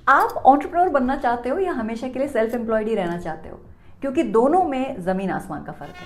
आप एंटरप्रेन्योर बनना चाहते हो या हमेशा के लिए सेल्फ एम्प्लॉयड ही रहना चाहते हो? क्योंकि दोनों में जमीन आसमान का फर्क है।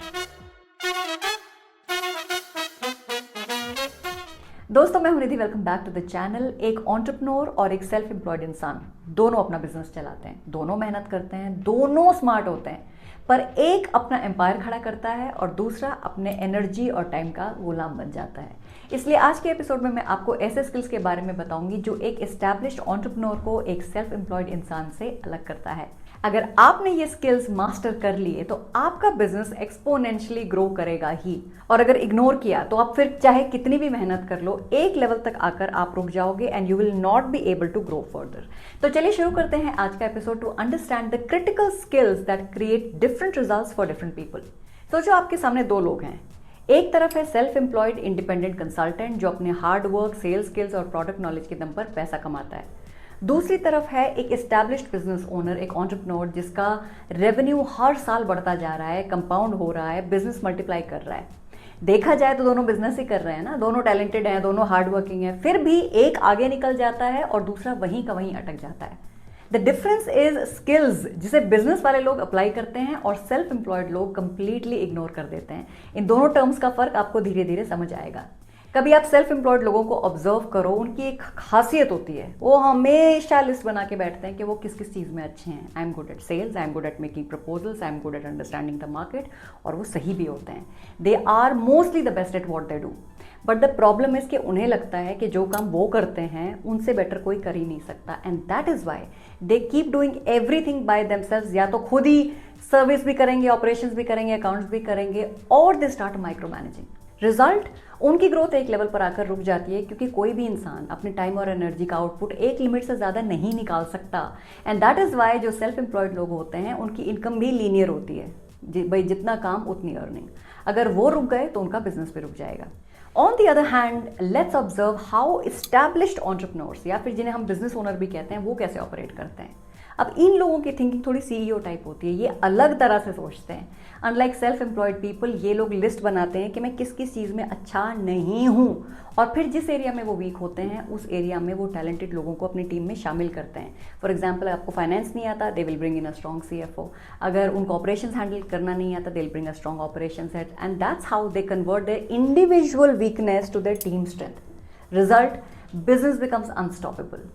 दोस्तों, मैं हूं Nidhi. Welcome back to the channel. एक एंटरप्रेन्योर और एक सेल्फ एम्प्लॉयड इंसान दोनों अपना बिजनेस चलाते हैं, दोनों मेहनत करते हैं, दोनों स्मार्ट होते हैं, पर एक अपना एम्पायर खड़ा करता है और दूसरा अपने एनर्जी और टाइम का गुलाम बन जाता है। इसलिए आज के एपिसोड में मैं आपको ऐसे स्किल्स के बारे में बताऊंगी जो एक एस्टैब्लिश्ड एंटरप्रेन्योर को एक सेल्फ एम्प्लॉयड इंसान से अलग करता है। अगर आपने ये स्किल्स मास्टर कर लिए तो आपका बिजनेस एक्सपोनेंशियली ग्रो करेगा ही, और अगर इग्नोर किया तो आप फिर चाहे कितनी भी मेहनत कर लो, एक लेवल तक आकर आप रुक जाओगे and you will not be able to grow further. तो चलिए शुरू करते हैं आज का episode to understand the critical skills that create different results for different people. सोचो आपके सामने दो लोग हैं। एक तरफ है सेल्फ एम्प्लॉयड इंडिपेंडेंट कंसल्टेंट जो अपने हार्ड वर्क, सेल्स स्किल्स और प्रोडक्ट नॉलेज के दम पर पैसा कमाता है। दूसरी तरफ है एक एस्टैब्लिश्ड बिजनेस ओनर, एक एंटरप्रेन्योर जिसका रेवेन्यू हर साल बढ़ता जा रहा है, कंपाउंड हो रहा है, बिजनेस मल्टीप्लाई कर रहा है। देखा जाए तो दोनों बिजनेस ही कर रहे हैं ना, दोनों टैलेंटेड हैं, दोनों हार्ड वर्किंग है, फिर भी एक आगे निकल जाता है और दूसरा वहीं का वहीं अटक जाता है। द डिफरेंस इज स्किल्स, जिसे बिजनेस वाले लोग अप्लाई करते हैं और सेल्फ एम्प्लॉयड लोग कंप्लीटली इग्नोर कर देते हैं। इन दोनों टर्म्स का फर्क आपको धीरे धीरे समझ आएगा। कभी आप सेल्फ एम्प्लॉयड लोगों को ऑब्जर्व करो, उनकी एक खासियत होती है, वो हमेशा लिस्ट बना के बैठते हैं कि वो किस किस चीज़ में अच्छे हैं। I am good at sales, I am good at making proposals, I am good at understanding the market, और वो सही भी होते हैं। They are mostly the best at what they do. But the problem is कि उन्हें लगता है कि जो काम वो करते हैं उनसे बेटर कोई कर ही नहीं सकता, and that is why they keep doing everything by themselves. या तो खुद ही सर्विस भी करेंगे, ऑपरेशंस भी करेंगे, अकाउंट्स भी करेंगे, और they start micro managing. Result, उनकी ग्रोथ एक लेवल पर आकर रुक जाती है, क्योंकि कोई भी इंसान अपने टाइम और एनर्जी का आउटपुट एक लिमिट से ज़्यादा नहीं निकाल सकता। एंड दैट इज़ वाई जो सेल्फ एम्प्लॉयड लोग होते हैं उनकी इनकम भी लीनियर होती है, भाई जितना काम उतनी अर्निंग। अगर वो रुक गए तो उनका बिजनेस भी रुक जाएगा। On the other hand, let's observe how established entrepreneurs, या फिर जिन्हें हम बिजनेस ओनर भी कहते हैं, वो कैसे ऑपरेट करते हैं। अब इन लोगों की थिंकिंग थोड़ी सीईओ टाइप होती है, ये अलग तरह से सोचते हैं। अनलाइक सेल्फ एम्प्लॉयड पीपल, ये लोग लिस्ट बनाते हैं कि मैं किस किस चीज़ में अच्छा नहीं हूँ, और फिर जिस एरिया में वो वीक होते हैं उस एरिया में वो टैलेंटेड लोगों को अपनी टीम में शामिल करते हैं। फॉर एग्जाम्पल, आपको फाइनेंस नहीं आता, they will bring in a strong CFO। अगर उनको ऑपरेशंस हैंडल करना नहीं आता, they will bring a strong operations head, and that's how they convert their individual weakness to their team strength. Result, business becomes unstoppable.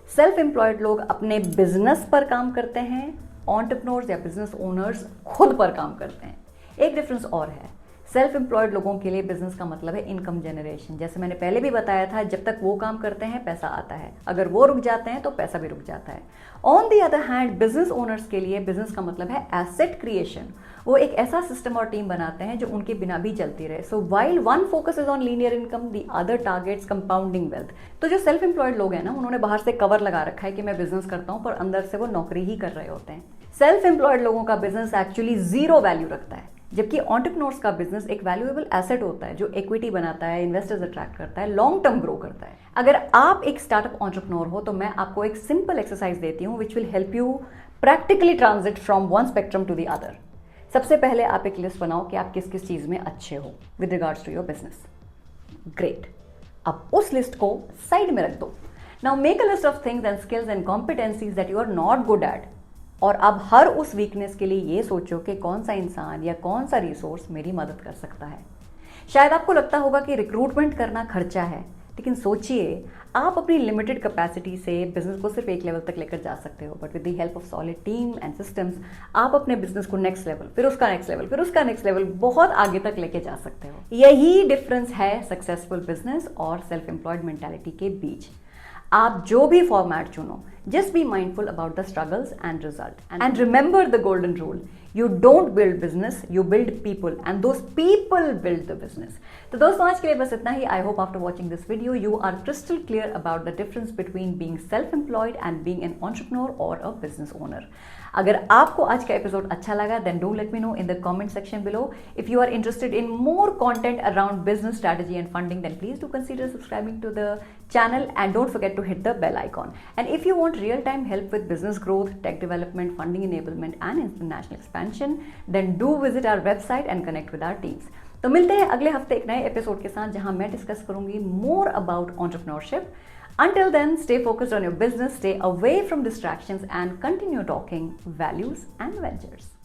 Self employed लोग अपने business पर काम करते हैं, एंटरप्रेन्योर्स या बिजनेस ओनर्स खुद पर काम करते हैं। एक डिफरेंस और है, सेल्फ एम्प्लॉयड लोगों के लिए बिजनेस का मतलब है इनकम जनरेशन। जैसे मैंने पहले भी बताया था, जब तक वो काम करते हैं पैसा आता है, अगर वो रुक जाते हैं तो पैसा भी रुक जाता है। On the other hand, business owners के लिए बिजनेस का मतलब है एसेट क्रिएशन। वो एक ऐसा सिस्टम और टीम बनाते हैं जो उनके बिना भी चलती रहे। So while one focus is on linear income, the other targets compounding wealth. तो जो सेल्फ एम्प्लॉयड लोग हैं ना, उन्होंने बाहर से कवर लगा रखा है कि मैं बिजनेस करता हूं, पर अंदर से वो नौकरी ही कर रहे होते हैं। सेल्फ एम्प्लॉयड लोगों का बिजनेस एक्चुअली जीरो वैल्यू रखता है, जबकि एंटरप्रेन्योर्स का बिजनेस एक वैल्यूएबल एसेट होता है जो इक्विटी बनाता है, इन्वेस्टर्स अट्रैक्ट करता है, लॉन्ग टर्म ग्रो करता है। अगर आप एक स्टार्टअप एंटरप्रेन्योर हो तो मैं आपको एक सिंपल एक्सरसाइज देती हूँ which will help you practically transit from one spectrum to the other. सबसे पहले आप एक लिस्ट बनाओ कि आप किस किस चीज में अच्छे हो with regards to your business. Great, अब उस लिस्ट को साइड में रख दो। Now make a list of things and skills and competencies that you are not good at, और अब हर उस वीकनेस के लिए ये सोचो कि कौन सा इंसान या कौन सा रिसोर्स मेरी मदद कर सकता है। शायद आपको लगता होगा कि रिक्रूटमेंट करना खर्चा है, लेकिन सोचिए, आप अपनी लिमिटेड कैपेसिटी से बिजनेस को सिर्फ एक लेवल तक लेकर जा सकते हो, but with the help of solid team and systems आप अपने बिजनेस को नेक्स्ट लेवल, फिर उसका नेक्स्ट लेवल, फिर उसका नेक्स्ट लेवल, बहुत आगे तक लेके जा सकते हो। यही डिफरेंस है सक्सेसफुल बिजनेस और सेल्फ एम्प्लॉयड मेंटालिटी के बीच। आप जो भी फॉर्मेट चुनो, just be mindful about the struggles and result, and remember the golden rule: you don't build business, you build people, and those people build the business. तो दोस्तों, आज के लिए बस इतना ही। I hope after watching this video you are crystal clear about the difference between being self-employed and being an entrepreneur or a business owner. अगर आपको आज का एपिसोड अच्छा लगा, then do let me know in the comment section below. If you are interested in more content around business strategy and funding, then please do consider subscribing to the channel, and don't forget to hit the bell icon. And if you want real-time help with business growth, tech development, funding enablement, and international expansion, then do visit our website and connect with our teams. तो मिलते हैं अगले हफ्ते एक नए episode के साथ, जहां मैं डिस्कस करूंगी more about entrepreneurship, Until then, stay focused on your business, stay away from distractions, and continue talking values and ventures.